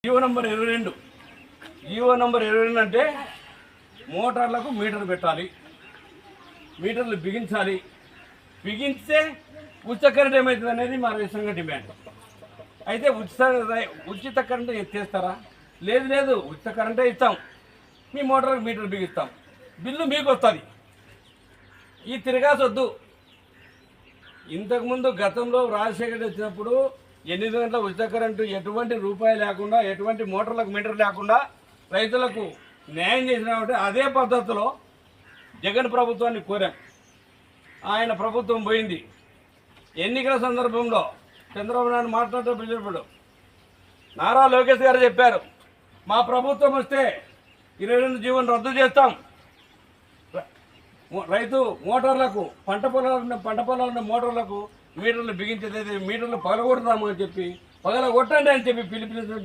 GO number 22 అంటే మోటార్లకు metre పెట్టాలి, మీటర్లు బిగించాలి. బిగిస్తే ఉచిత కరెంట్ ఏమవుతుంది అనేది మా రైతుల డిమాండ్. అయితే ఉచిత కరెంటు ఎత్తేస్తారా? లేదు, ఉచిత కరెంటే ఇస్తాం, మీ మోటార్లకు మీటర్ బిగిస్తాం, బిల్లు మీకు వస్తుంది. ఈ తిరగాసొద్దు. ఇంతకుముందు గతంలో రాజశేఖర్ వచ్చినప్పుడు 8 గంటల ఉచిత కరెంటు ఎటువంటి రూపాయి లేకుండా, ఎటువంటి మోటార్లకు మీటర్ లేకుండా రైతులకు న్యాయం చేసినామంటే అదే పద్ధతిలో జగన్ ప్రభుత్వాన్ని కోరాం. ఆయన ప్రభుత్వం పోయింది. ఎన్నికల సందర్భంలో చంద్రబాబు నాయుడు మాట్లాడేటప్పుడు నారా లోకేష్ గారు చెప్పారు, మా ప్రభుత్వం వస్తే 22 జీవోను రద్దు చేస్తాం, రైతు మోటార్లకు పంట పొలాలున్న మోటార్లకు మీటర్లు బిగించేది, మీటర్లు పగలగొడతామని చెప్పి పగలగొట్టండి అని చెప్పి పిలుపునిచ్చిన